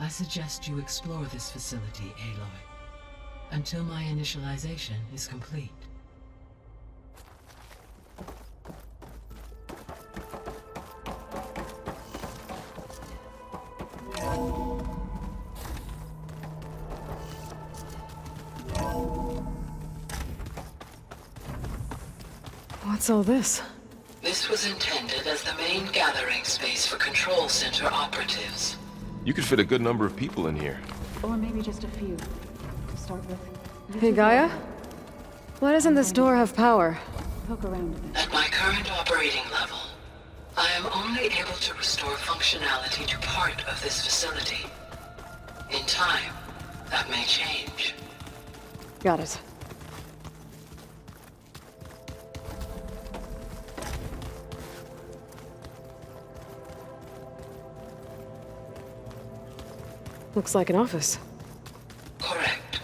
I suggest you explore this facility, Aloy, until my initialization is complete. What's all this? This was intended as the main gathering space for control center operatives. You could fit a good number of people in here. Or maybe just a few, to start with. Hey, Gaia? Why doesn't this door have power? Poke around a bit. At my current operating level, I am only able to restore functionality to part of this facility. In time, that may change. Got it. Looks like an office. Correct.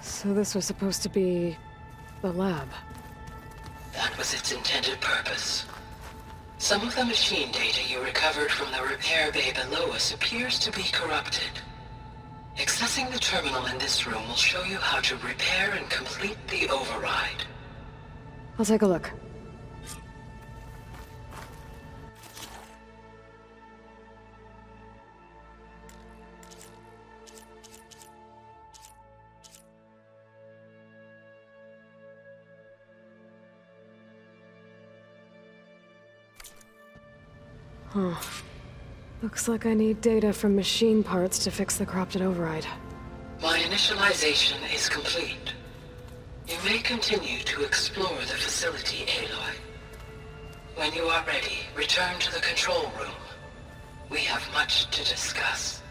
So this was supposed to be the lab. That was its intended purpose. Some of the machine data you recovered from the repair bay below us appears to be corrupted. Accessing the terminal in this room will show you how to repair and complete the override. I'll take a look. Huh. Looks like I need data from machine parts to fix the corrupted override. My initialization is complete. You may continue to explore the facility, Aloy. When you are ready, return to the control room. We have much to discuss.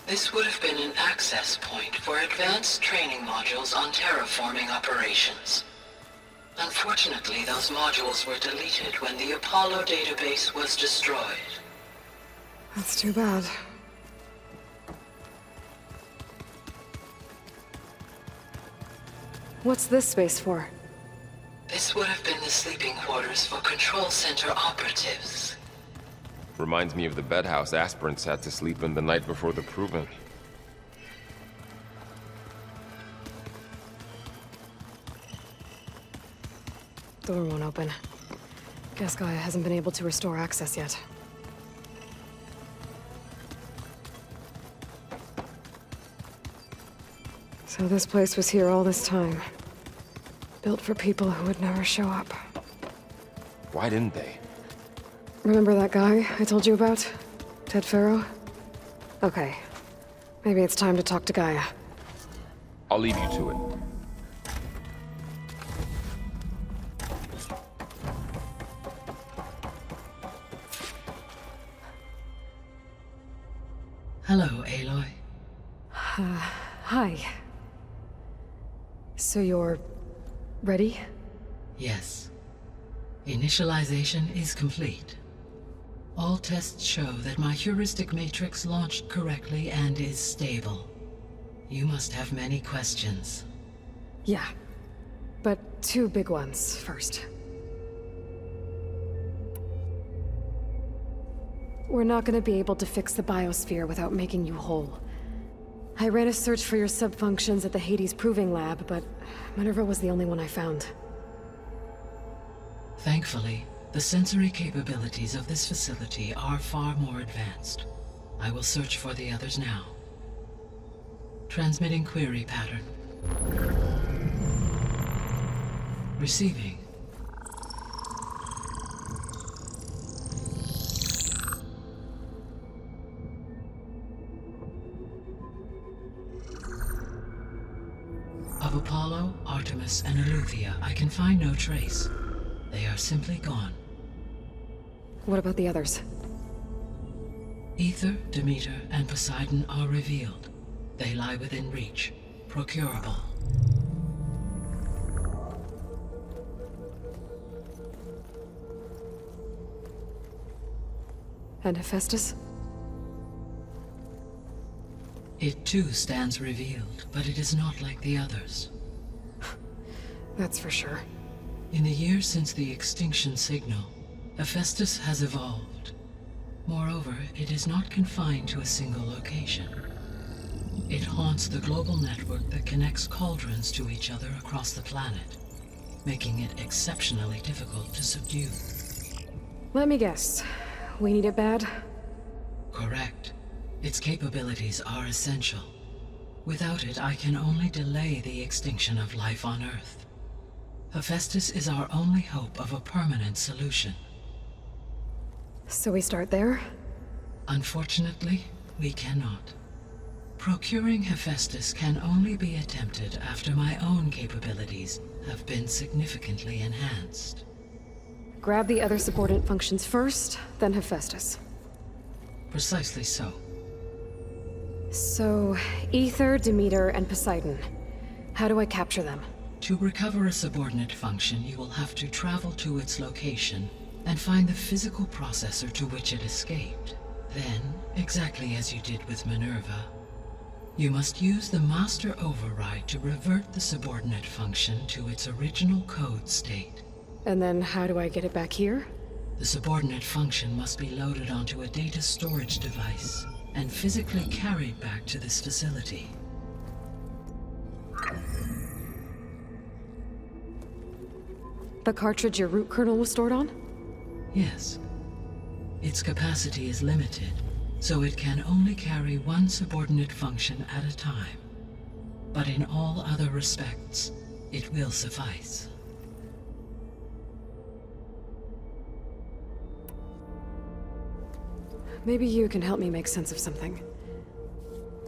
This would have been an access point for advanced training modules on terraforming operations. Unfortunately, those modules were deleted when the Apollo database was destroyed. That's too bad. What's this space for? This would have been the sleeping quarters for control center operatives. Reminds me of the bedhouse aspirants had to sleep in the night before the proving. Door won't open. Guess Gaia hasn't been able to restore access yet. So this place was here all this time. Built for people who would never show up. Why didn't they? Remember that guy I told you about? Ted Farrow? Okay. Maybe it's time to talk to Gaia. I'll leave you to it. Hello, Aloy. Hi. So you're... ready? Yes. Initialization is complete. All tests show that my heuristic matrix launched correctly and is stable. You must have many questions. Yeah. But two big ones first. We're not gonna be able to fix the biosphere without making you whole. I ran a search for your subfunctions at the Hades Proving Lab, but Minerva was the only one I found. Thankfully, the sensory capabilities of this facility are far more advanced. I will search for the others now. Transmitting query pattern. Receiving. Of Apollo, Artemis, and Eleuthia, I can find no trace. They are simply gone. What about the others? Ether, Demeter, and Poseidon are revealed. They lie within reach, procurable. And Hephaestus? It too stands revealed, but it is not like the others. That's for sure. In the years since the extinction signal, Hephaestus has evolved. Moreover, it is not confined to a single location. It haunts the global network that connects cauldrons to each other across the planet, making it exceptionally difficult to subdue. Let me guess. We need it bad? Correct. Its capabilities are essential. Without it, I can only delay the extinction of life on Earth. Hephaestus is our only hope of a permanent solution. So we start there? Unfortunately, we cannot. Procuring Hephaestus can only be attempted after my own capabilities have been significantly enhanced. Grab the other subordinate functions first, then Hephaestus. Precisely so. So, Ether, Demeter, and Poseidon. How do I capture them? To recover a subordinate function, you will have to travel to its location and find the physical processor to which it escaped. Then, exactly as you did with Minerva, you must use the master override to revert the subordinate function to its original code state. And then how do I get it back here? The subordinate function must be loaded onto a data storage device and physically carried back to this facility. The cartridge your root kernel was stored on? Yes. Its capacity is limited, so it can only carry one subordinate function at a time. But in all other respects, it will suffice. Maybe you can help me make sense of something.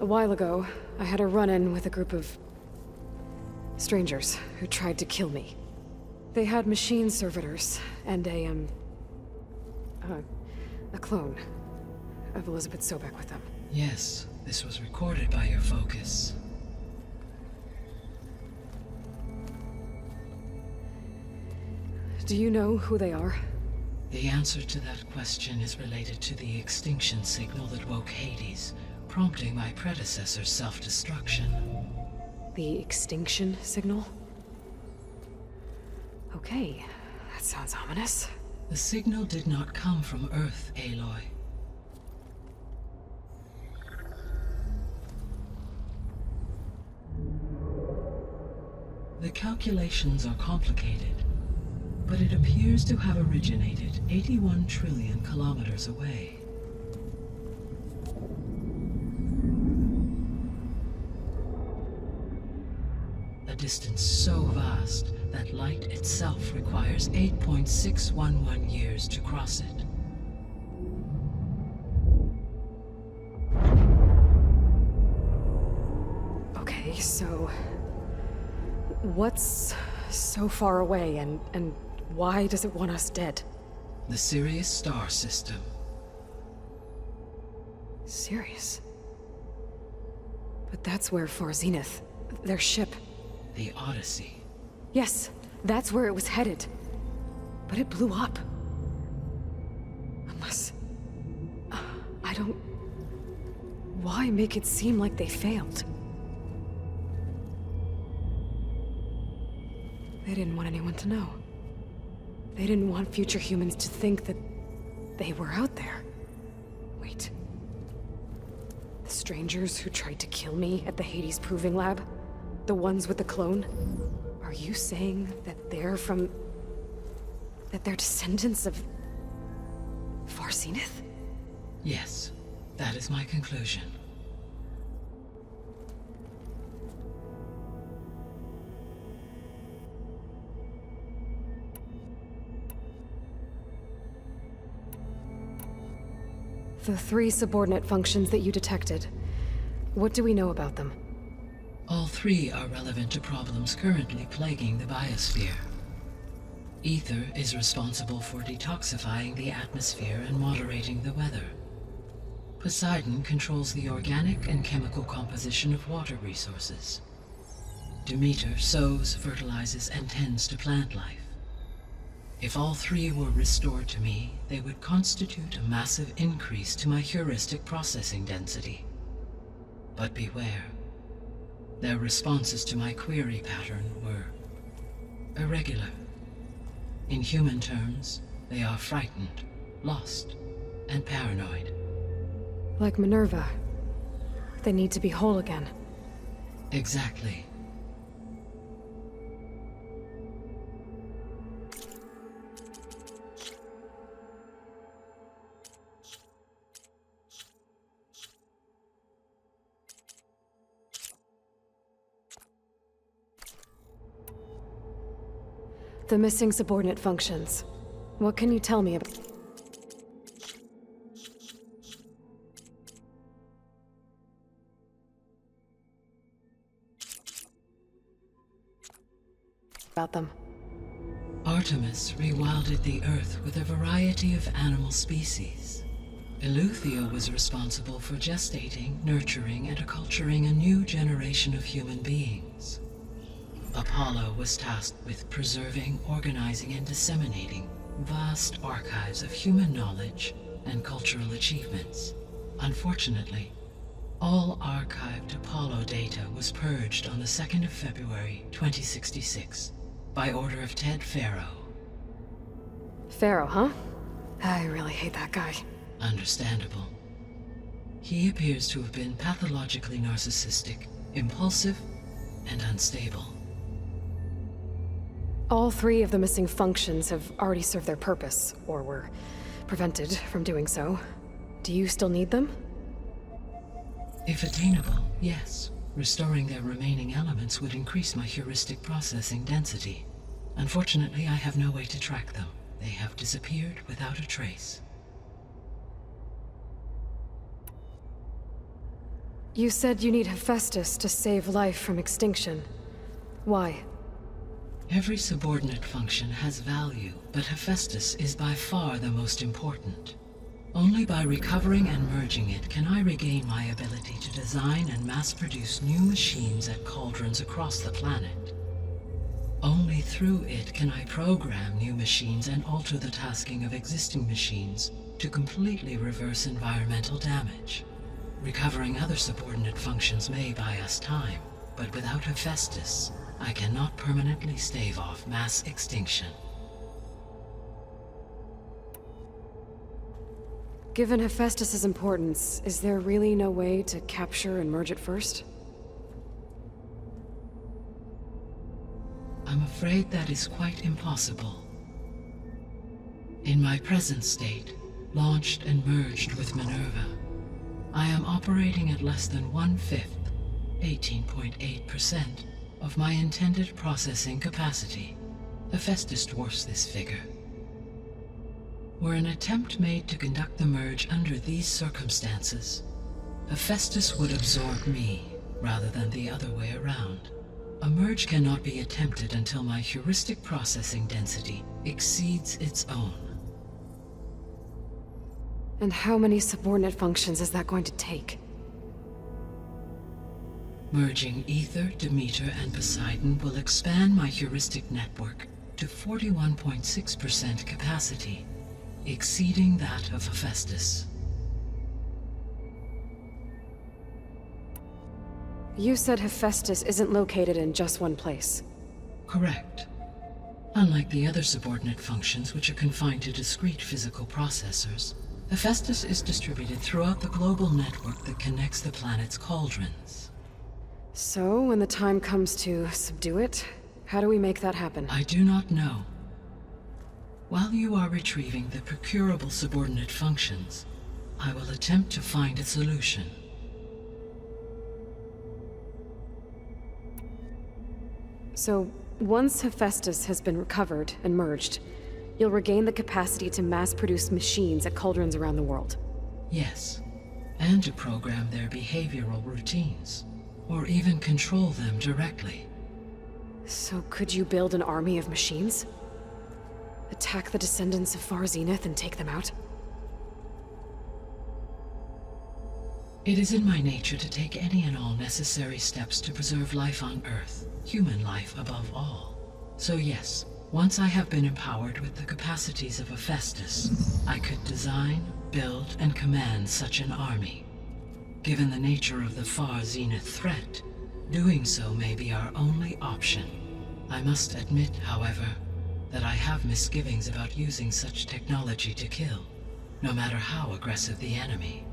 A while ago, I had a run-in with a group of strangers who tried to kill me. They had machine servitors and a clone of Elizabeth Sobek with them. Yes, this was recorded by your focus. Do you know who they are? The answer to that question is related to the extinction signal that woke Hades, prompting my predecessor's self-destruction. The extinction signal? Okay, that sounds ominous. The signal did not come from Earth, Aloy. The calculations are complicated, but it appears to have originated 81 trillion kilometers away. A distance so vast that light itself requires 8.611 years to cross it. Okay, so... what's so far away, and why does it want us dead? The Sirius star system. Sirius? But that's where Far Zenith, their ship... The Odyssey. Yes, that's where it was headed. But it blew up. Unless... I don't... Why make it seem like they failed? They didn't want anyone to know. They didn't want future humans to think that they were out there. Wait. The strangers who tried to kill me at the Hades Proving Lab? The ones with the clone? Are you saying that they're from... that they're descendants of... Far Zenith? Yes, that is my conclusion. The 3 subordinate functions that you detected. What do we know about them? All 3 are relevant to problems currently plaguing the biosphere. Ether is responsible for detoxifying the atmosphere and moderating the weather. Poseidon controls the organic and chemical composition of water resources. Demeter sows, fertilizes, and tends to plant life. If all 3 were restored to me, they would constitute a massive increase to my heuristic processing density. But beware. Their responses to my query pattern were irregular. In human terms, they are frightened, lost, and paranoid. Like Minerva. They need to be whole again. Exactly. The missing subordinate functions. What can you tell me about them? Artemis rewilded the Earth with a variety of animal species. Eleuthia was responsible for gestating, nurturing, and acculturating a new generation of human beings. Apollo was tasked with preserving, organizing, and disseminating vast archives of human knowledge and cultural achievements. Unfortunately, all archived Apollo data was purged on the 2nd of February, 2066, by order of Ted Farrow. Pharaoh, huh? I really hate that guy. Understandable. He appears to have been pathologically narcissistic, impulsive, and unstable. All 3 of the missing functions have already served their purpose, or were prevented from doing so. Do you still need them? If attainable, yes. Restoring their remaining elements would increase my heuristic processing density. Unfortunately, I have no way to track them. They have disappeared without a trace. You said you need Hephaestus to save life from extinction. Why? Every subordinate function has value, but Hephaestus is by far the most important. Only by recovering and merging it can I regain my ability to design and mass-produce new machines at cauldrons across the planet. Only through it can I program new machines and alter the tasking of existing machines to completely reverse environmental damage. Recovering other subordinate functions may buy us time, but without Hephaestus, I cannot permanently stave off mass extinction. Given Hephaestus's importance, is there really no way to capture and merge it first? I'm afraid that is quite impossible. In my present state, launched and merged with Minerva, I am operating at less than 1/5, 18.8%, of my intended processing capacity. Hephaestus dwarfs this figure. Were an attempt made to conduct the merge under these circumstances, Hephaestus would absorb me, rather than the other way around. A merge cannot be attempted until my heuristic processing density exceeds its own. And how many subordinate functions is that going to take? Merging Ether, Demeter, and Poseidon will expand my heuristic network to 41.6% capacity, exceeding that of Hephaestus. You said Hephaestus isn't located in just one place. Correct. Unlike the other subordinate functions, which are confined to discrete physical processors, Hephaestus is distributed throughout the global network that connects the planet's cauldrons. So, when the time comes to subdue it, how do we make that happen? I do not know. While you are retrieving the procurable subordinate functions, I will attempt to find a solution. So, once Hephaestus has been recovered and merged, you'll regain the capacity to mass-produce machines at cauldrons around the world. Yes, and to program their behavioral routines, or even control them directly. So could you build an army of machines? Attack the descendants of Far Zenith and take them out? It is in my nature to take any and all necessary steps to preserve life on Earth, human life above all. So yes, once I have been empowered with the capacities of Hephaestus, I could design, build, and command such an army. Given the nature of the Far Zenith threat, doing so may be our only option. I must admit, however, that I have misgivings about using such technology to kill, no matter how aggressive the enemy.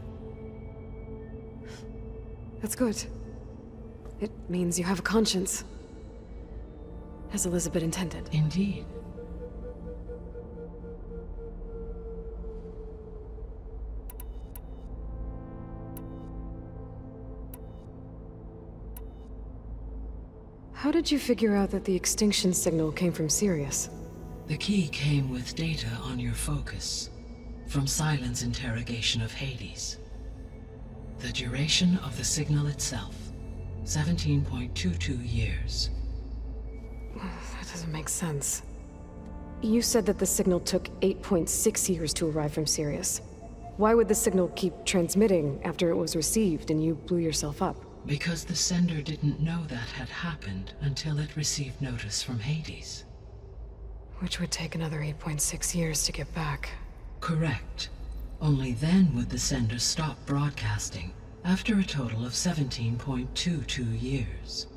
That's good. It means you have a conscience. As Elizabeth intended. Indeed. How did you figure out that the extinction signal came from Sirius? The key came with data on your focus, from Silent's interrogation of Hades. The duration of the signal itself, 17.22 years. That doesn't make sense. You said that the signal took 8.6 years to arrive from Sirius. Why would the signal keep transmitting after it was received and you blew yourself up? Because the sender didn't know that had happened until it received notice from Hades. Which would take another 8.6 years to get back. Correct. Only then would the sender stop broadcasting, after a total of 17.22 years.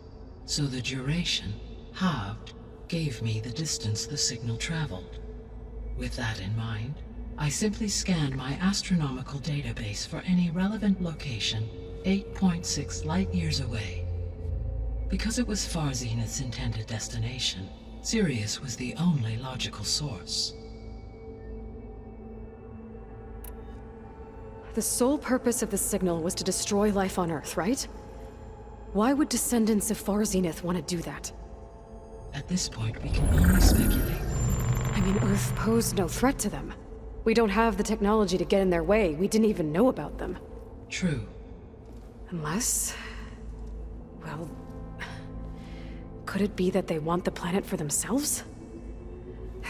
So the duration, halved, gave me the distance the signal traveled. With that in mind, I simply scanned my astronomical database for any relevant location 8.6 light-years away. Because it was Far Zenith's intended destination, Sirius was the only logical source. The sole purpose of the signal was to destroy life on Earth, right? Why would descendants of Far Zenith want to do that? At this point, we can only speculate. I mean, Earth posed no threat to them. We don't have the technology to get in their way. We didn't even know about them. True. Unless... well... could it be that they want the planet for themselves?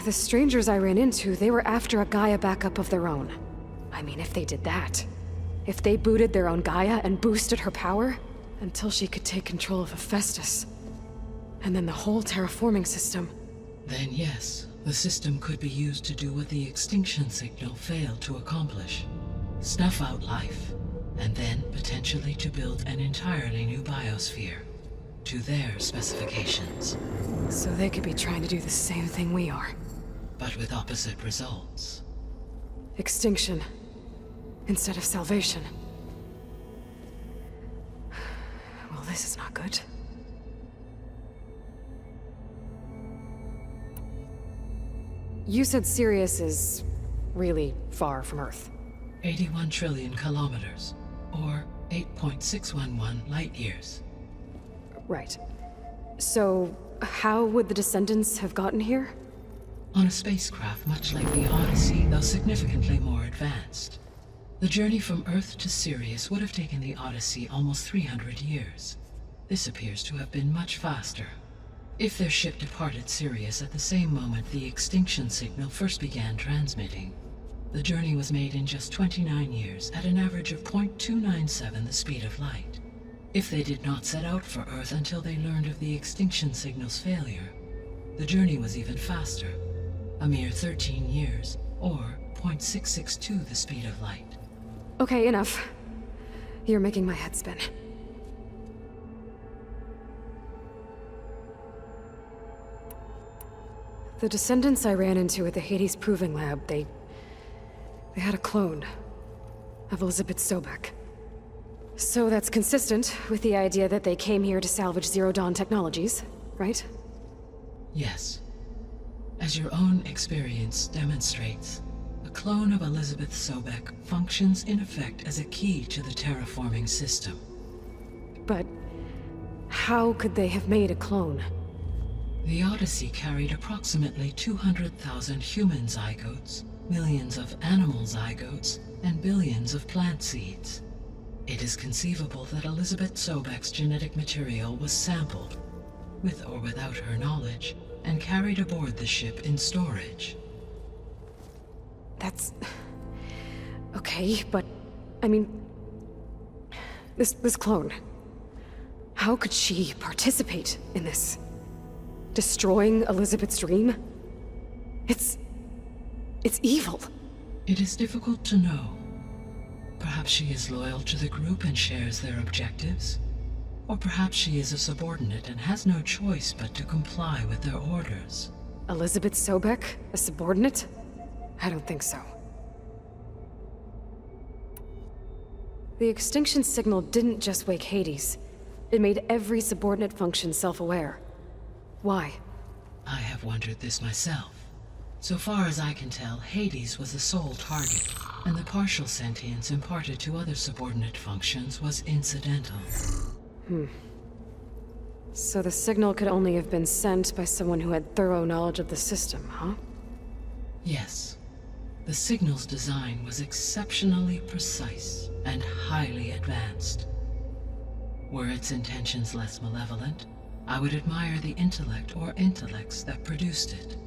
The strangers I ran into, they were after a Gaia backup of their own. I mean, if they did that... if they booted their own Gaia and boosted her power... until she could take control of Hephaestus. And then the whole terraforming system. Then yes, the system could be used to do what the extinction signal failed to accomplish. Snuff out life, and then potentially to build an entirely new biosphere, to their specifications. So they could be trying to do the same thing we are. But with opposite results. Extinction. Instead of salvation. Well, this is not good. You said Sirius is really far from Earth. 81 trillion kilometers, or 8.611 light-years. Right. So, how would the descendants have gotten here? On a spacecraft much like the Odyssey, though significantly more advanced. The journey from Earth to Sirius would have taken the Odyssey almost 300 years. This appears to have been much faster. If their ship departed Sirius at the same moment the extinction signal first began transmitting, the journey was made in just 29 years at an average of 0.297 the speed of light. If they did not set out for Earth until they learned of the extinction signal's failure, the journey was even faster, a mere 13 years, or 0.662 the speed of light. Okay, enough. You're making my head spin. The descendants I ran into at the Hades Proving Lab, they had a clone of Elizabeth Sobek. So that's consistent with the idea that they came here to salvage Zero Dawn technologies, right? Yes. As your own experience demonstrates, a clone of Elizabeth Sobek functions in effect as a key to the terraforming system. But how could they have made a clone? The Odyssey carried approximately 200,000 human zygotes, millions of animal zygotes, and billions of plant seeds. It is conceivable that Elizabeth Sobek's genetic material was sampled, with or without her knowledge, and carried aboard the ship in storage. That's... okay, but... I mean... This clone... How could she participate in this? Destroying Elizabeth's dream? It's evil. It is difficult to know. Perhaps she is loyal to the group and shares their objectives. Or perhaps she is a subordinate and has no choice but to comply with their orders. Elizabeth Sobek? A subordinate? I don't think so. The extinction signal didn't just wake Hades. It made every subordinate function self-aware. Why? I have wondered this myself. So far as I can tell, Hades was the sole target, and the partial sentience imparted to other subordinate functions was incidental. So the signal could only have been sent by someone who had thorough knowledge of the system, huh? Yes. The signal's design was exceptionally precise and highly advanced. Were its intentions less malevolent, I would admire the intellect or intellects that produced it.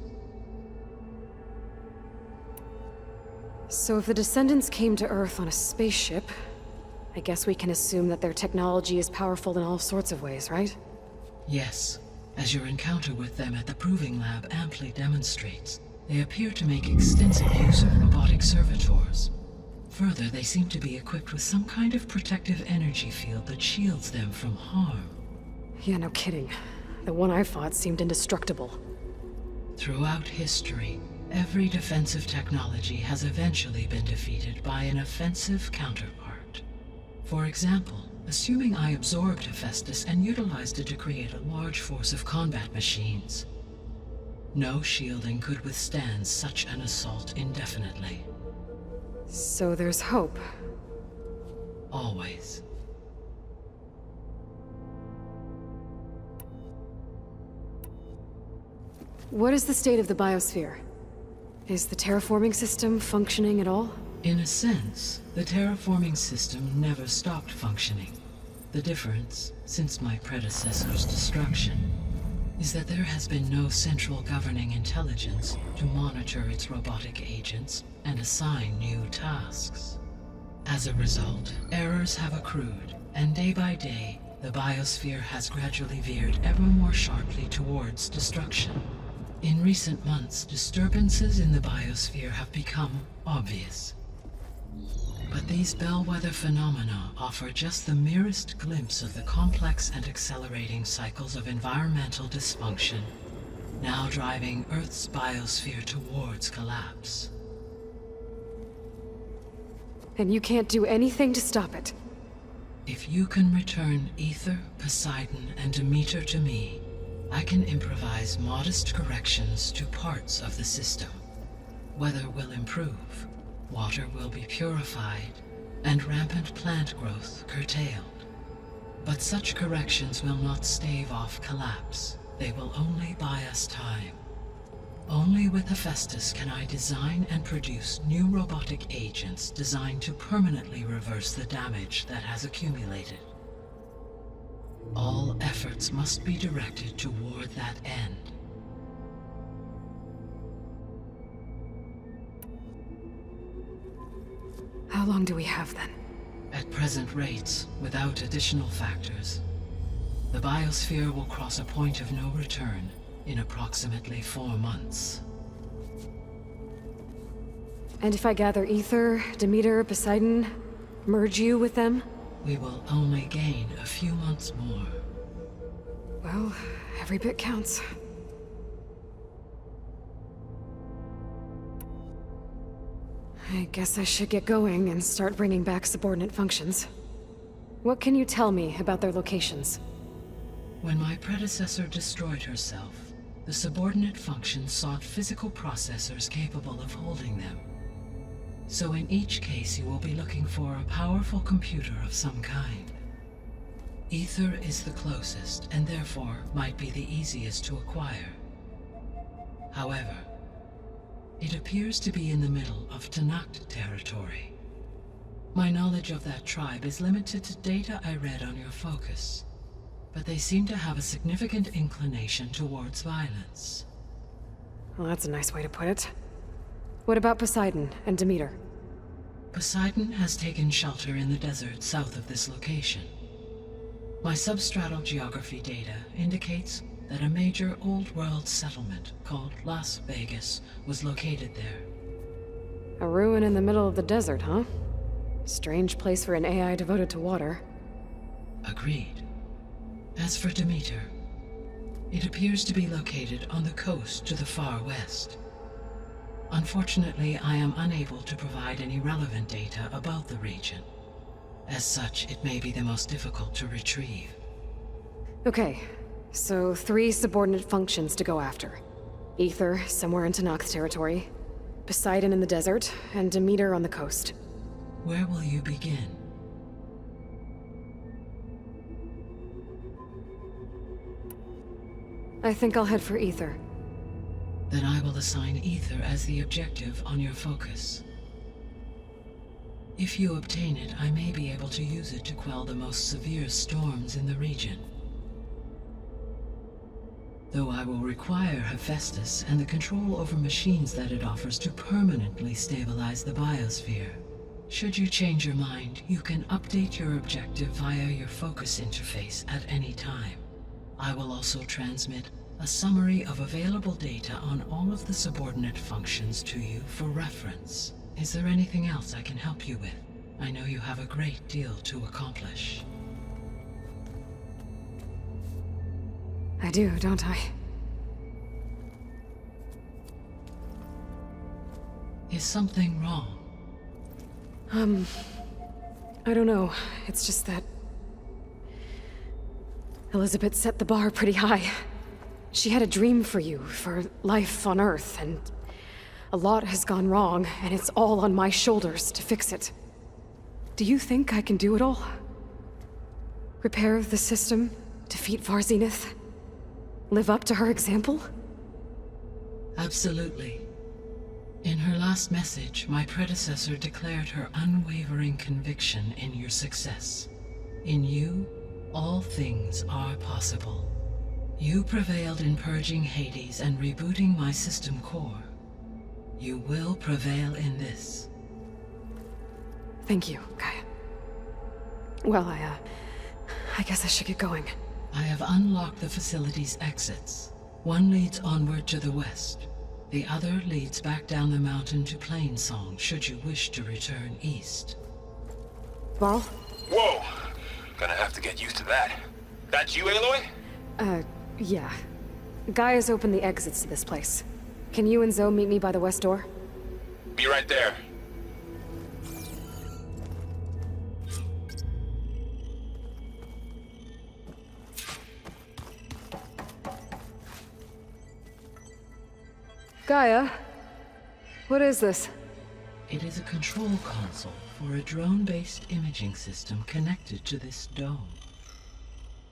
So if the descendants came to Earth on a spaceship, I guess we can assume that their technology is powerful in all sorts of ways, right? Yes. As your encounter with them at the Proving Lab amply demonstrates, they appear to make extensive use of robotic servitors. Further, they seem to be equipped with some kind of protective energy field that shields them from harm. Yeah, no kidding. The one I fought seemed indestructible. Throughout history, every defensive technology has eventually been defeated by an offensive counterpart. For example, assuming I absorbed Hephaestus and utilized it to create a large force of combat machines. No shielding could withstand such an assault indefinitely. So there's hope. Always. What is the state of the biosphere? Is the terraforming system functioning at all? In a sense, the terraforming system never stopped functioning. The difference, since my predecessor's destruction, is that there has been no central governing intelligence to monitor its robotic agents and assign new tasks. As a result, errors have accrued, and day by day, the biosphere has gradually veered ever more sharply towards destruction. In recent months, disturbances in the biosphere have become obvious. But these bellwether phenomena offer just the merest glimpse of the complex and accelerating cycles of environmental dysfunction, now driving Earth's biosphere towards collapse. And you can't do anything to stop it? If you can return Ether, Poseidon, and Demeter to me, I can improvise modest corrections to parts of the system. Weather will improve, water will be purified, and rampant plant growth curtailed. But such corrections will not stave off collapse. They will only buy us time. Only with Hephaestus can I design and produce new robotic agents designed to permanently reverse the damage that has accumulated. All efforts must be directed toward that end. How long do we have then? At present rates, without additional factors, the biosphere will cross a point of no return in approximately 4 months. And if I gather Ether, Demeter, Poseidon, merge you with them? We will only gain a few months more. Well, every bit counts. I guess I should get going and start bringing back subordinate functions. What can you tell me about their locations? When my predecessor destroyed herself, the subordinate functions sought physical processors capable of holding them. So in each case you will be looking for a powerful computer of some kind. Ether is the closest, and therefore might be the easiest to acquire. However, it appears to be in the middle of Tanakh territory. My knowledge of that tribe is limited to data I read on your focus, but they seem to have a significant inclination towards violence. Well, that's a nice way to put it. What about Poseidon and Demeter? Poseidon has taken shelter in the desert south of this location. My substratal geography data indicates that a major old-world settlement called Las Vegas was located there. A ruin in the middle of the desert, huh? Strange place for an AI devoted to water. Agreed. As for Demeter, it appears to be located on the coast to the far west. Unfortunately, I am unable to provide any relevant data about the region. As such, it may be the most difficult to retrieve. Okay, so 3 subordinate functions to go after. Ether, somewhere in Tanakh territory. Poseidon in the desert, and Demeter on the coast. Where will you begin? I think I'll head for Ether. Then I will assign Ether as the objective on your focus. If you obtain it, I may be able to use it to quell the most severe storms in the region. Though I will require Hephaestus and the control over machines that it offers to permanently stabilize the biosphere. Should you change your mind, you can update your objective via your focus interface at any time. I will also transmit a summary of available data on all of the subordinate functions to you for reference. Is there anything else I can help you with? I know you have a great deal to accomplish. I do, don't I? Is something wrong? I don't know. It's just that Elizabeth set the bar pretty high. She had a dream for you, for life on Earth, and a lot has gone wrong, and it's all on my shoulders to fix it. Do you think I can do it all? Repair the system, defeat Varzenith, live up to her example? Absolutely. In her last message, my predecessor declared her unwavering conviction in your success. In you, all things are possible. You prevailed in purging Hades and rebooting my system core. You will prevail in this. Thank you, Gaia. Well, I guess I should get going. I have unlocked the facility's exits. One leads onward to the west. The other leads back down the mountain to Plainsong, should you wish to return east. Varl? Whoa! Gonna have to get used to that. That's you, Aloy? Yeah. Gaia's opened the exits to this place. Can you and Zoe meet me by the west door? Be right there. Gaia? What is this? It is a control console for a drone-based imaging system connected to this dome.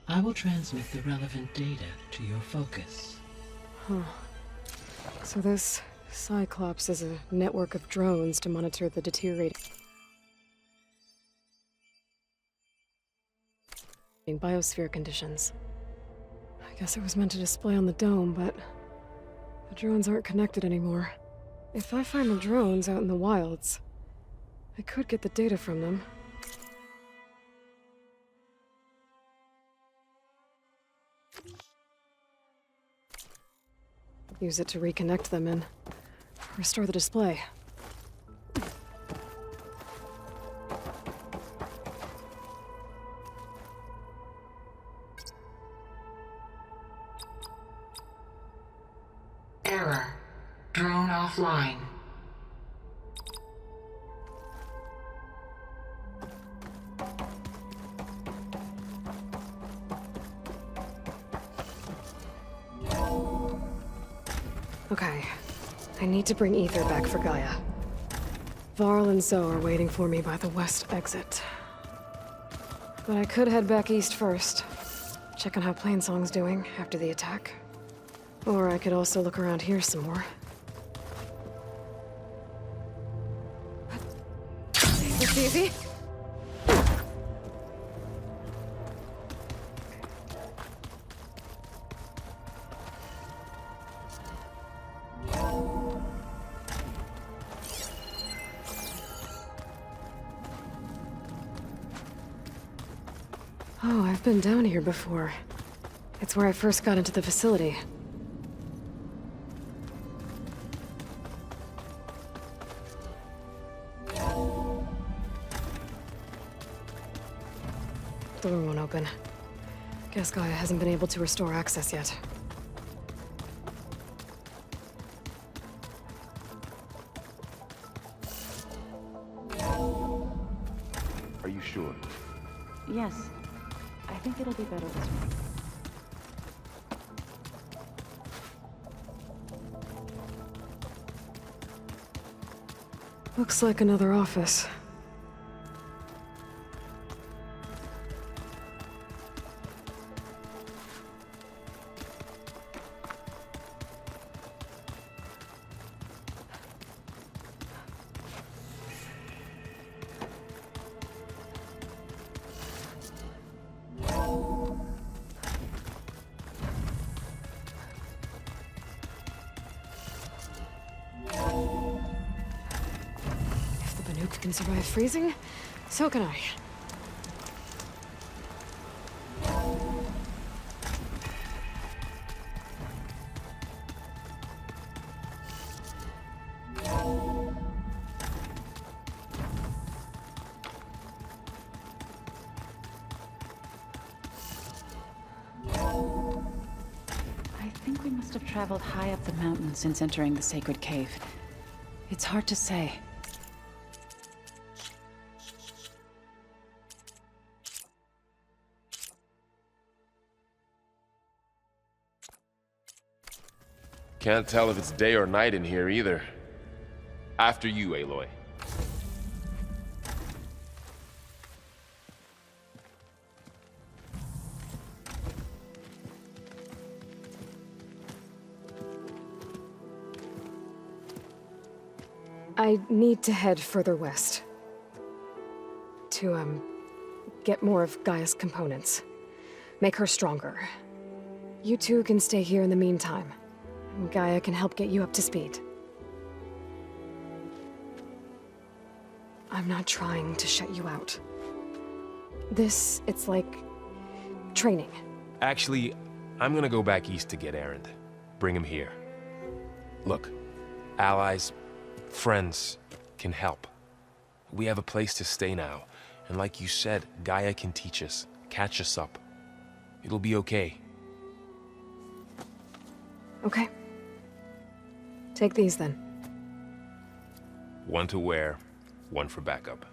I will transmit the relevant data to your focus. So this Cyclops is a network of drones to monitor the deteriorating biosphere conditions. I guess it was meant to display on the dome, but the drones aren't connected anymore. If I find the drones out in the wilds, I could get the data from them. Use it to reconnect them and restore the display. Error. Drone offline. Okay. I need to bring Ether back for Gaia. Varl and Zoe are waiting for me by the west exit. But I could head back east first. Check on how Plainsong's doing after the attack. Or I could also look around here some more. This easy? Oh, I've been down here before. It's where I first got into the facility. Door won't open. Guess Gaia hasn't been able to restore access yet. Are you sure? Yes. I think it'll be better this way. Looks like another office. Can survive freezing, so can I. I think we must have traveled high up the mountain since entering the sacred cave. It's hard to say. Can't tell if it's day or night in here either. After you, Aloy. I need to head further west. To, get more of Gaia's components. Make her stronger. You two can stay here in the meantime. Gaia can help get you up to speed. I'm not trying to shut you out. It's like training. Actually, I'm gonna go back east to get Erend. Bring him here. Look, allies, friends can help. We have a place to stay now, and like you said, Gaia can teach us, catch us up. It'll be okay. Okay. Take these then. One to wear, one for backup.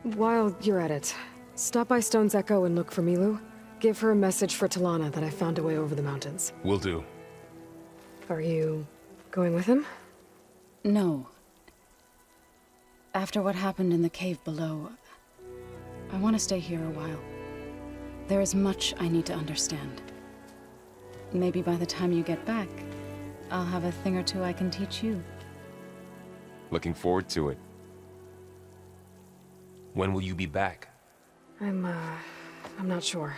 While you're at it, stop by Stone's Echo and look for Milu. Give her a message for Talana that I found a way over the mountains. Will do. Are you going with him? No. After what happened in the cave below, I want to stay here a while. There is much I need to understand. Maybe by the time you get back, I'll have a thing or two I can teach you. Looking forward to it. When will you be back? I'm not sure.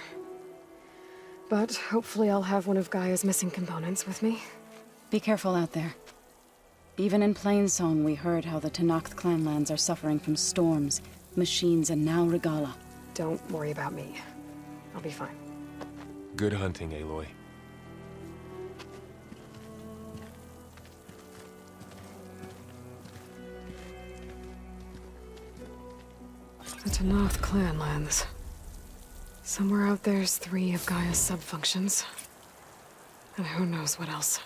But hopefully I'll have one of Gaia's missing components with me. Be careful out there. Even in Plainsong, we heard how the Tenakth clanlands are suffering from storms, machines, and now Regala. Don't worry about me. I'll be fine. Good hunting, Aloy. The Tanath clan lands. Somewhere out there's 3 of Gaia's subfunctions. And who knows what else.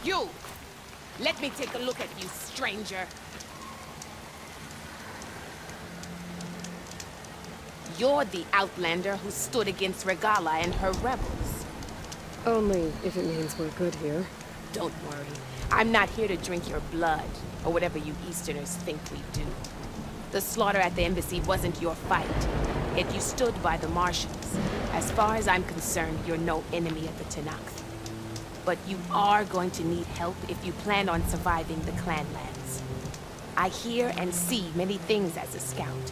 You! Let me take a look at you, stranger. You're the Outlander who stood against Regala and her rebels. Only if it means we're good here. Don't worry. I'm not here to drink your blood, or whatever you Easterners think we do. The slaughter at the embassy wasn't your fight, yet you stood by the Martians. As far as I'm concerned, you're no enemy of the Tenakth. But you are going to need help if you plan on surviving the Clanlands. I hear and see many things as a scout.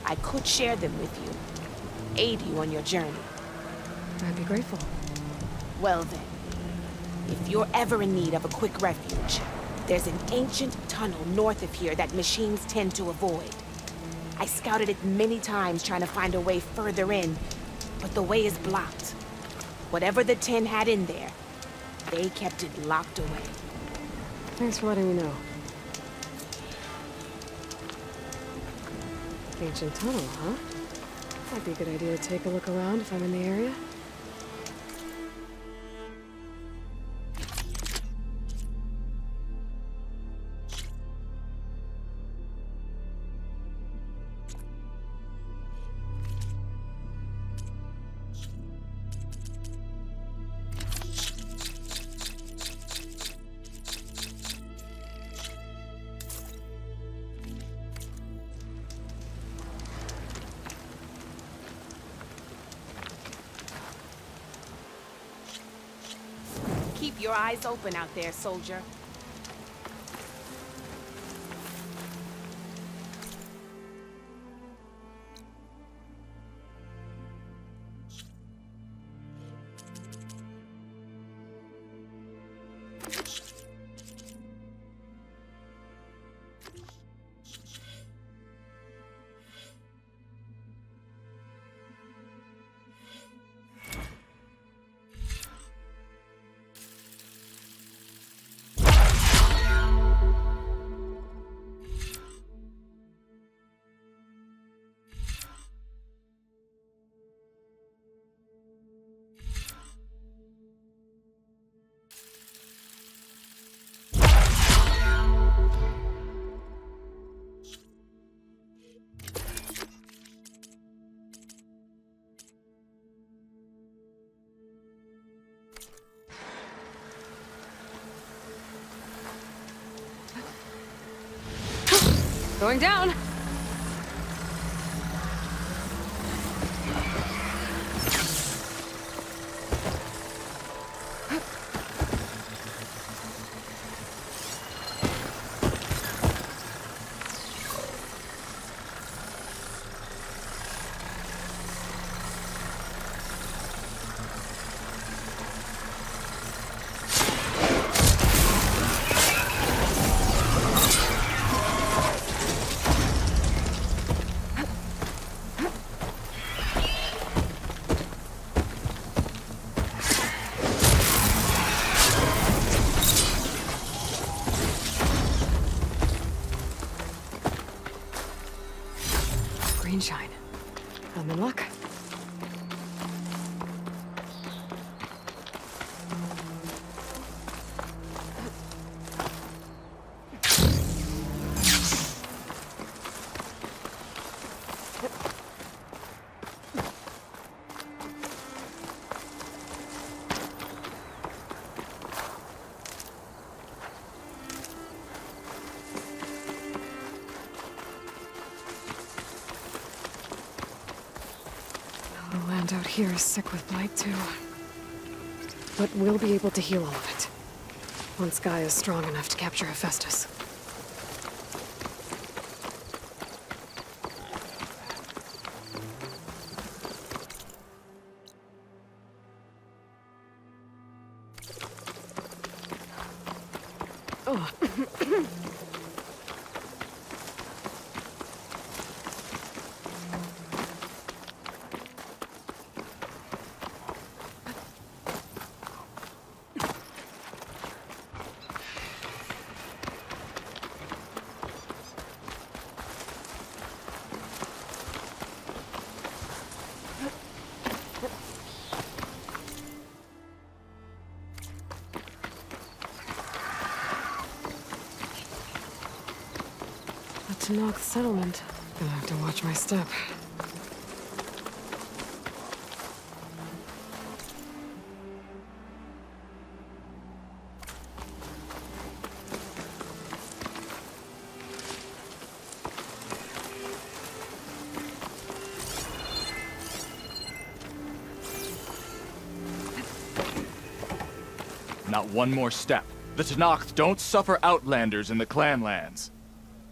I could share them with you, aid you on your journey. I'd be grateful. Well then, if you're ever in need of a quick refuge, there's an ancient tunnel north of here that machines tend to avoid. I scouted it many times trying to find a way further in, but the way is blocked. Whatever the Ten had in there, they kept it locked away. Thanks for letting me know. Ancient tunnel, huh? Might be a good idea to take a look around if I'm in the area. Keep your eyes open out there, soldier. Going down! Green shine. I'm in luck. land out here is sick with blight too. But we'll be able to heal all of it. Once Guy is strong enough to capture Hephaestus. Oh. To knock settlement. Gonna have to watch my step. Not one more step. The Tenakth don't suffer outlanders in the Clanlands.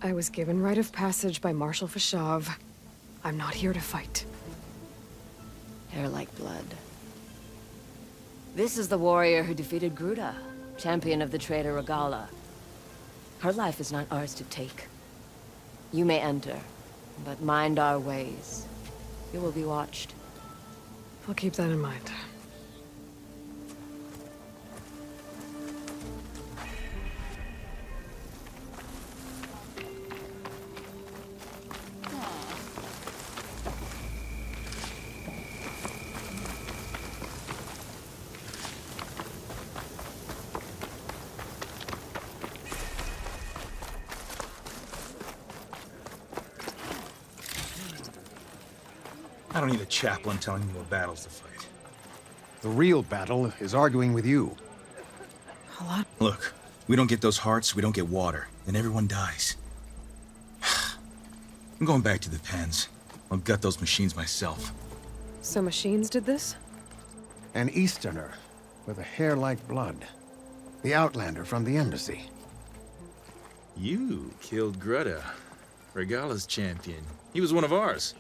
I was given rite of passage by Marshal Fashav. I'm not here to fight. Hair like blood. This is the warrior who defeated Gruda, champion of the traitor Regala. Her life is not ours to take. You may enter, but mind our ways. You will be watched. I'll keep that in mind. I don't need a chaplain telling me what battles to fight. The real battle is arguing with you. A lot. Look, we don't get those hearts, we don't get water, then everyone dies. I'm going back to the pens. I'll gut those machines myself. So machines did this? An Easterner with a hair like blood. The Outlander from the embassy. You killed Greta, Regala's champion. He was one of ours.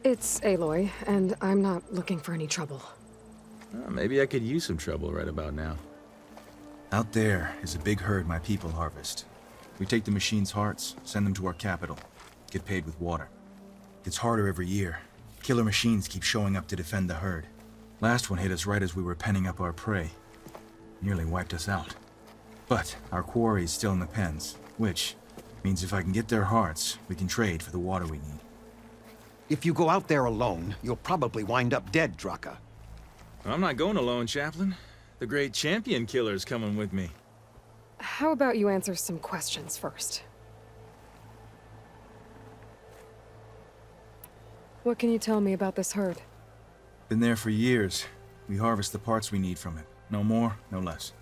It's Aloy, and I'm not looking for any trouble. Maybe I could use some trouble right about now. Out there is a big herd my people harvest. We take the machines' hearts, send them to our capital, get paid with water. Gets harder every year. Killer machines keep showing up to defend the herd. Last one hit us right as we were penning up our prey. Nearly wiped us out. But our quarry is still in the pens, which means if I can get their hearts, we can trade for the water we need. If you go out there alone, you'll probably wind up dead, Draka. I'm not going alone, Chaplain. The great champion killer's coming with me. How about you answer some questions first? What can you tell me about this herd? Been there for years. We harvest the parts we need from it. No more, no less.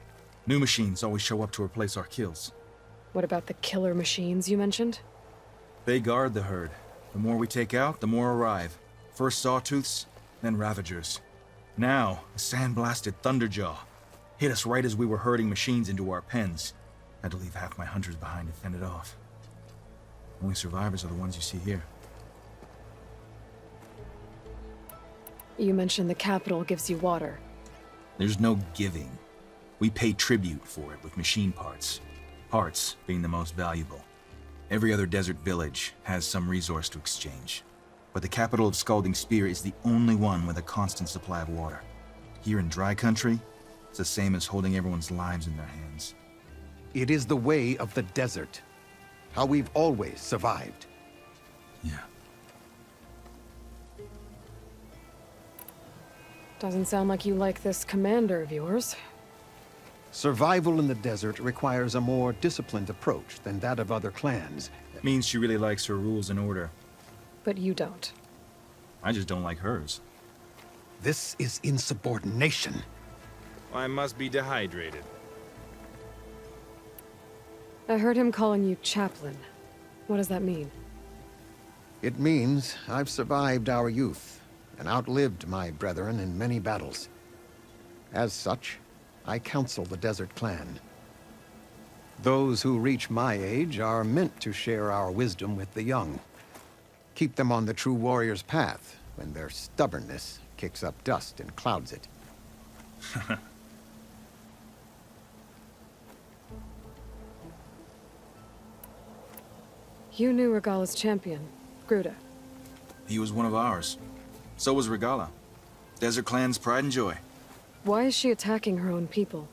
New machines always show up to replace our kills. What about the killer machines you mentioned? They guard the herd. The more we take out, the more arrive. First sawtooths, then ravagers. Now, a sandblasted thunderjaw. Hit us right as we were herding machines into our pens. Had to leave half my hunters behind to fend it off. Only survivors are the ones you see here. You mentioned the capital gives you water. There's no giving. We pay tribute for it with machine parts. Parts being the most valuable. Every other desert village has some resource to exchange. But the capital of Scalding Spear is the only one with a constant supply of water. Here in dry country, it's the same as holding everyone's lives in their hands. It is the way of the desert. How we've always survived. Yeah. Doesn't sound like you like this commander of yours. Survival in the desert requires a more disciplined approach than that of other clans. Means she really likes her rules and order. But you don't. I just don't like hers. This is insubordination. I must be dehydrated. I heard him calling you chaplain. What does that mean? It means I've survived our youth. and outlived my brethren in many battles. As such, I counsel the Desert Clan. Those who reach my age are meant to share our wisdom with the young. Keep them on the true warrior's path when their stubbornness kicks up dust and clouds it. You knew Regala's champion, Gruda. He was one of ours. So was Regala. Desert Clan's pride and joy. Why is she attacking her own people?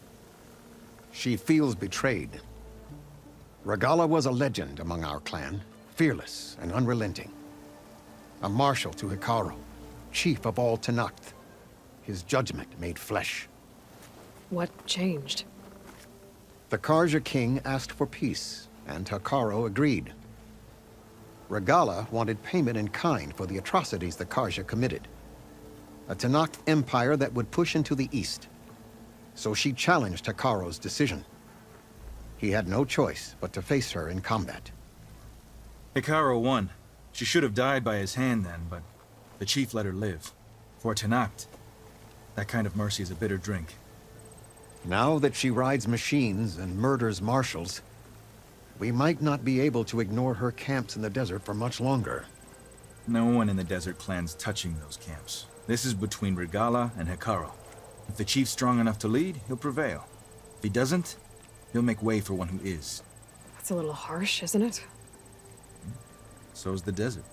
She feels betrayed. Regala was a legend among our clan, fearless and unrelenting. A marshal to Hekarro, chief of all Tenakth. His judgment made flesh. What changed? The Karja king asked for peace, and Hekarro agreed. Regala wanted payment in kind for the atrocities the Karja committed. A Tenakth empire that would push into the east. So she challenged Hekarro's decision. He had no choice but to face her in combat. Hekarro won. She should have died by his hand then, but the chief let her live. For Tenakth, that kind of mercy is a bitter drink. Now that she rides machines and murders marshals, we might not be able to ignore her camps in the desert for much longer. No one in the Desert Clan's touching those camps. This is between Regala and Hekarro. If the chief's strong enough to lead, he'll prevail. If he doesn't, he'll make way for one who is. That's a little harsh, isn't it? So's the desert.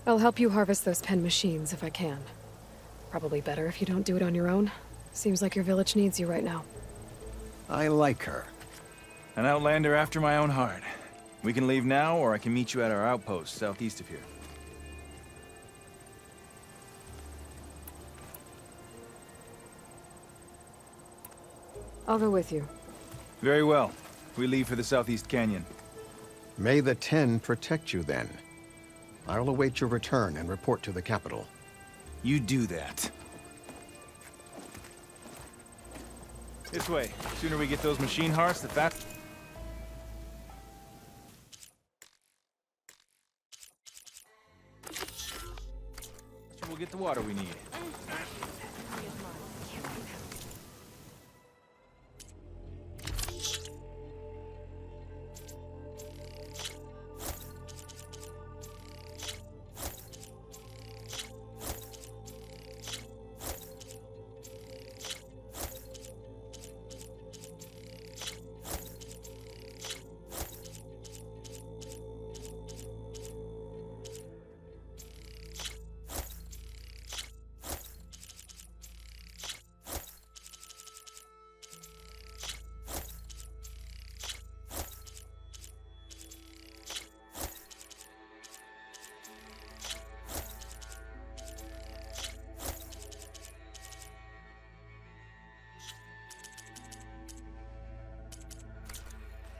I'll help you harvest those pen machines if I can. Probably better if you don't do it on your own. Seems like your village needs you right now. I like her. An outlander after my own heart. We can leave now, or I can meet you at our outpost southeast of here. I'll go with you. Very well. We leave for the Southeast Canyon. May the Ten protect you then. I'll await your return and report to the capital. You do that. This way. Sooner we get those machine hearts, the faster. We'll get the water we need.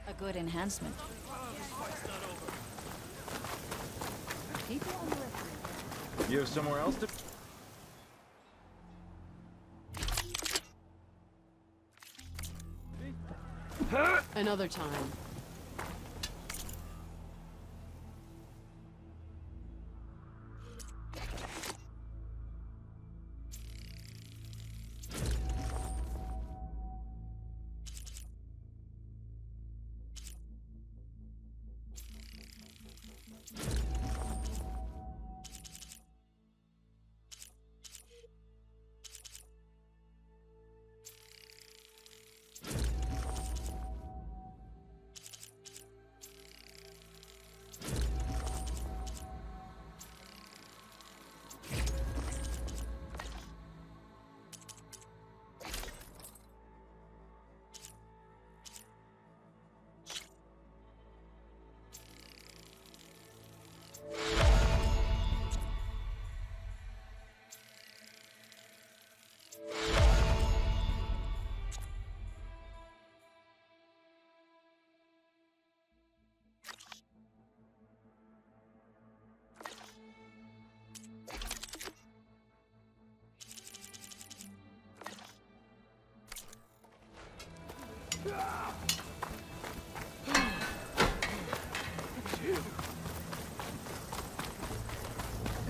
A good enhancement. You have somewhere else to... Another time.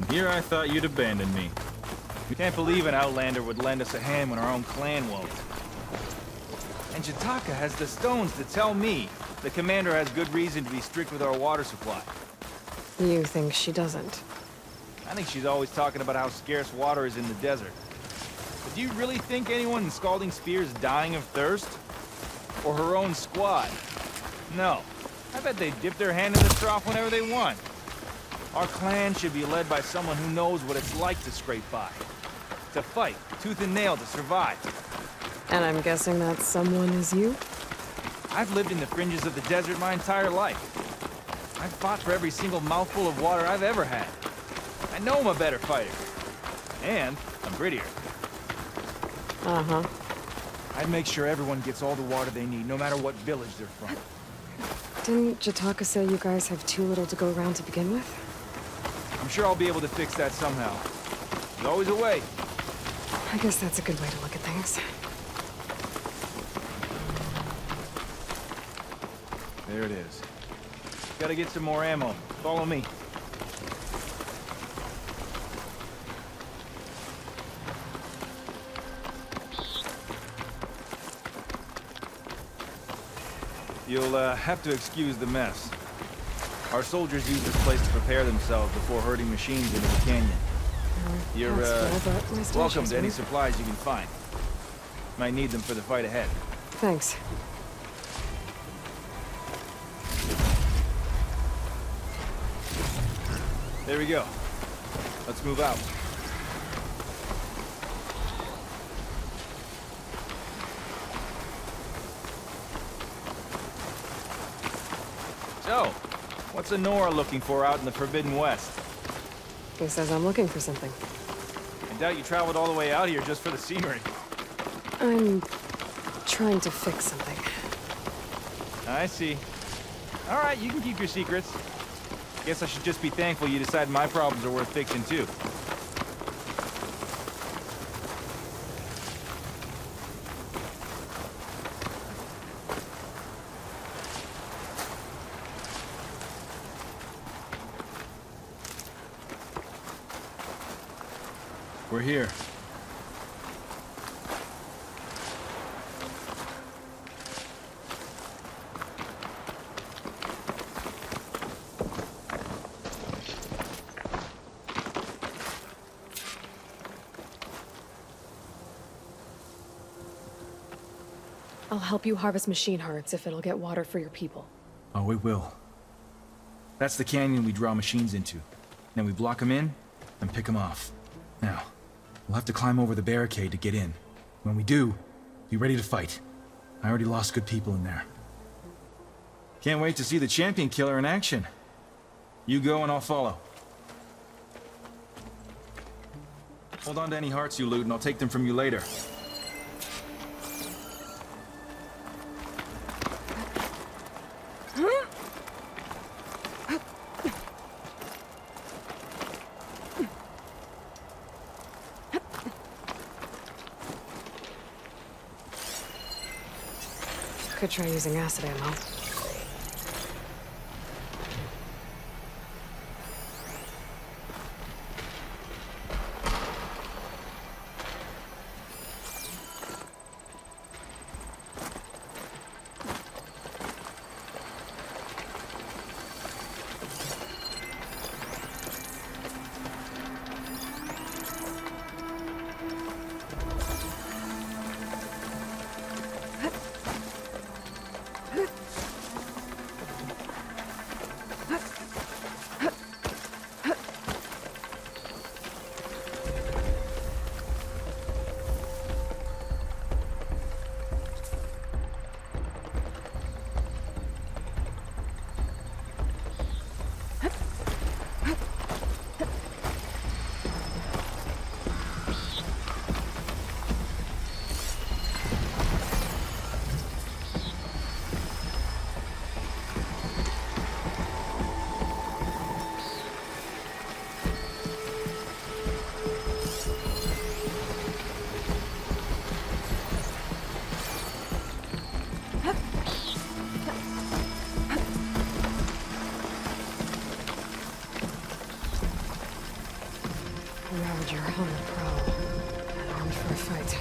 here I thought you'd abandon me. We can't believe an Outlander would lend us a hand when our own clan won't. And Jataka has the stones to tell me the commander has good reason to be strict with our water supply. You think she doesn't? I think she's always talking about how scarce water is in the desert. But do you really think anyone in Scalding Spear is dying of thirst? Or her own squad? No. I bet they dip their hand in the trough whenever they want. Our clan should be led by someone who knows what it's like to scrape by. To fight, tooth and nail to survive. And I'm guessing that someone is you? I've lived in the fringes of the desert my entire life. I've fought for every single mouthful of water I've ever had. I know I'm a better fighter. And I'm prettier. Uh-huh. I'd make sure everyone gets all the water they need, no matter what village they're from. Didn't Jataka say you guys have too little to go around to begin with? I'm sure I'll be able to fix that somehow. There's always a way. I guess that's a good way to look at things. There it is. Gotta get some more ammo. Follow me. You'll have to excuse the mess. Our soldiers use this place to prepare themselves before herding machines into the canyon. You're welcome to any supplies you can find. Might need them for the fight ahead. Thanks. There we go. Let's move out. So, what's Honora looking for out in the Forbidden West? Who says I'm looking for something? I doubt you traveled all the way out here just for the scenery. I'm trying to fix something. I see. All right, you can keep your secrets. Guess I should just be thankful you decided my problems are worth fixing too. We're here. I'll help you harvest machine hearts if it'll get water for your people. Oh, it will. That's the canyon we draw machines into. Then we block them in and pick them off. Now, we'll have to climb over the barricade to get in. When we do, be ready to fight. I already lost good people in there. Can't wait to see the champion killer in action. You go and I'll follow. Hold on to any hearts you loot and I'll take them from you later. Could try using acid ammo. soldier on the prowl, and armed for a fight.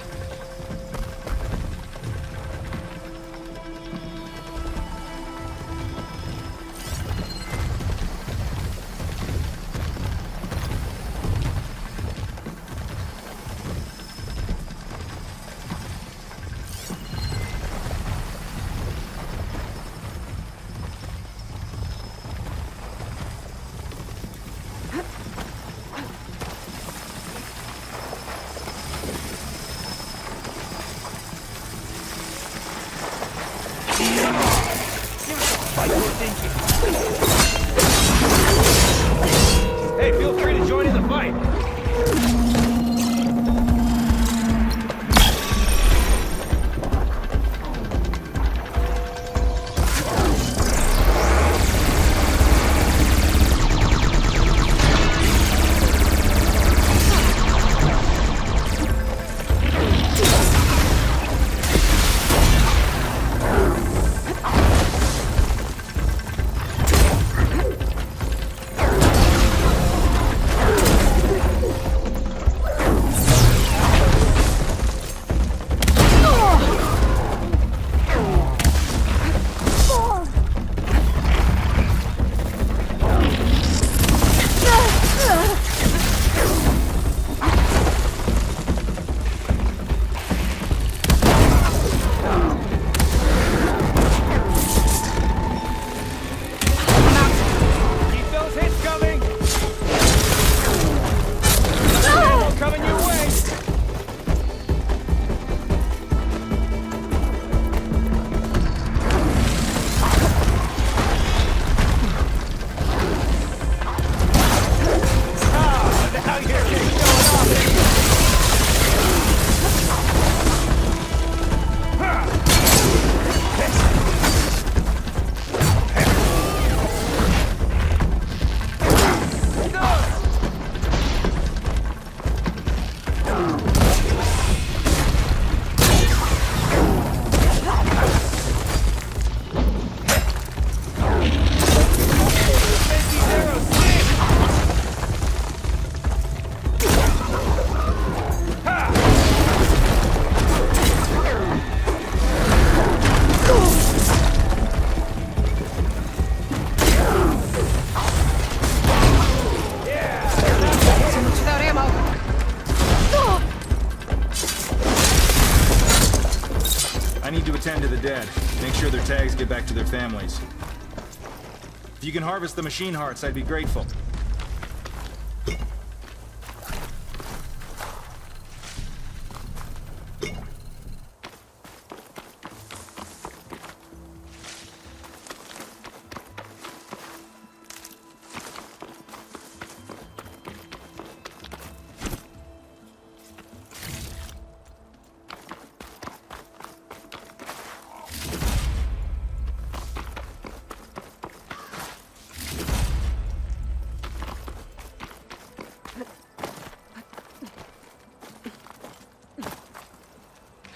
Hey, feel free to join in the fight. I need to attend to the dead. Make sure their tags get back to their families. If you can harvest the machine hearts, I'd be grateful.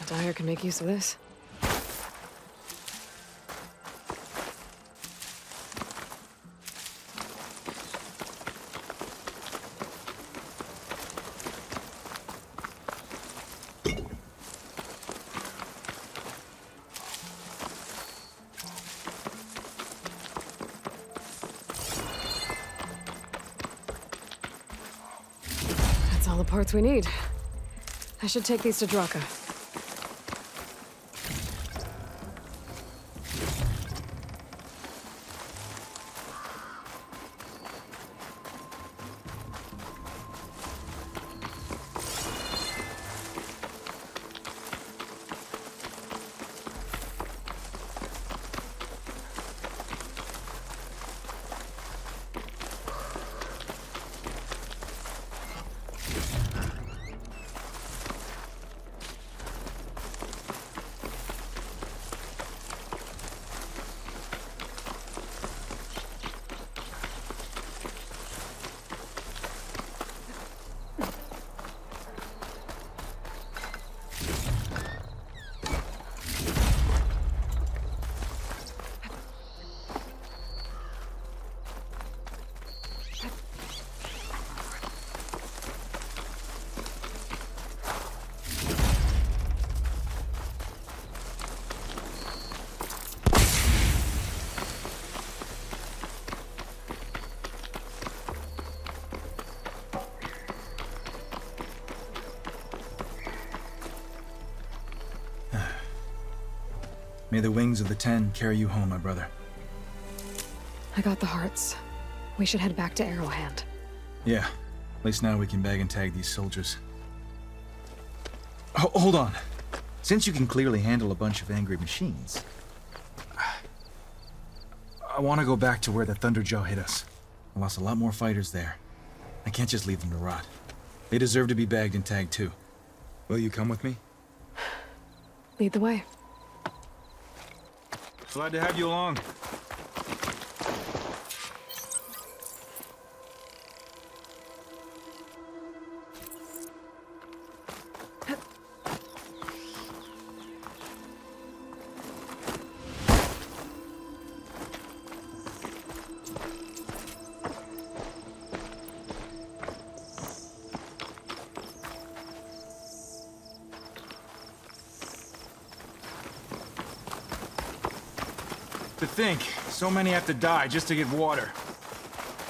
Dyer can make use of this. That's all the parts we need. I should take these to Draka. May the wings of the Ten carry you home, my brother. I got the hearts. We should head back to Arrowhand. Yeah. At least now we can bag and tag these soldiers. Hold on. Since you can clearly handle a bunch of angry machines, I want to go back to where the Thunderjaw hit us. I lost a lot more fighters there. I can't just leave them to rot. They deserve to be bagged and tagged too. Will you come with me? Lead the way. Glad to have you along. To think, so many have to die just to get water.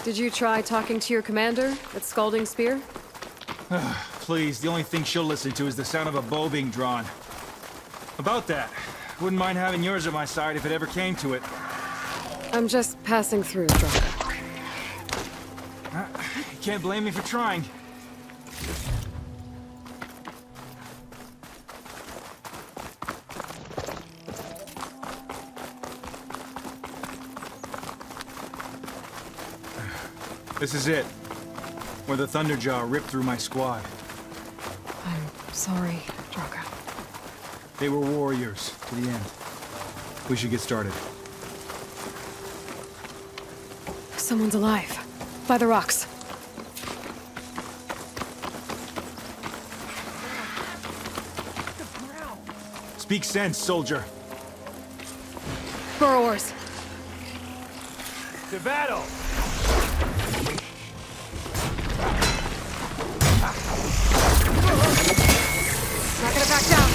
Did you try talking to your commander at Scalding Spear? Please, the only thing she'll listen to is the sound of a bow being drawn. About that, wouldn't mind having yours at my side if it ever came to it. I'm just passing through, Draka. You can't blame me for trying. This is it. Where the Thunderjaw ripped through my squad. I'm sorry, Draka. They were warriors, to the end. We should get started. Someone's alive. By the rocks. Speak sense, soldier. Burrowers. To battle! Not gonna back down.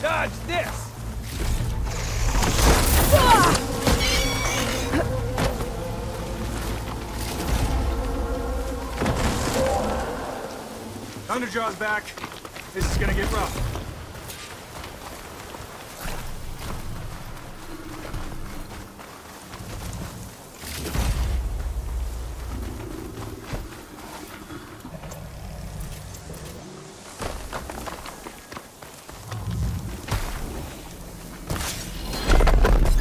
Dodge this! Thunderjaw's back. This is gonna get rough.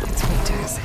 It's weak to acid.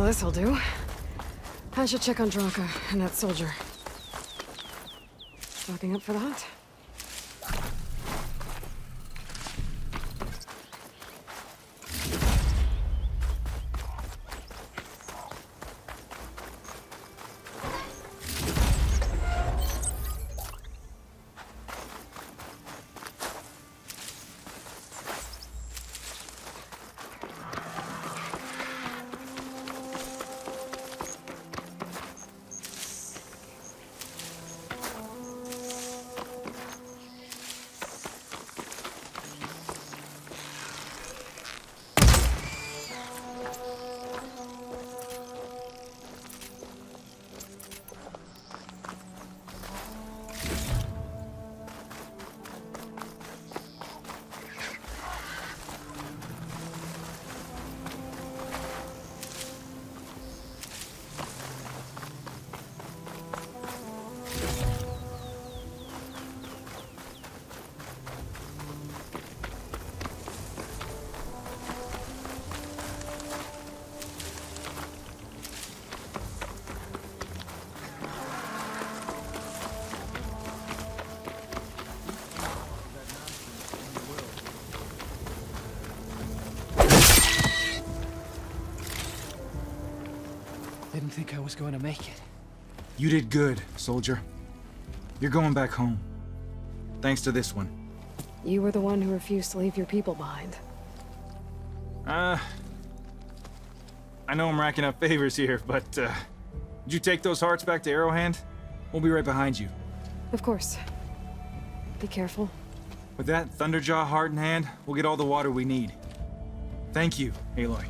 Well, this'll do. I should check on Draka and that soldier. Stocking up for that? Didn't think I was going to make it. You did good, soldier. You're going back home. Thanks to this one. You were the one who refused to leave your people behind. I know I'm racking up favors here, but, did you take those hearts back to Arrowhand? We'll be right behind you. Of course. Be careful. With that Thunderjaw heart in hand, we'll get all the water we need. Thank you, Aloy.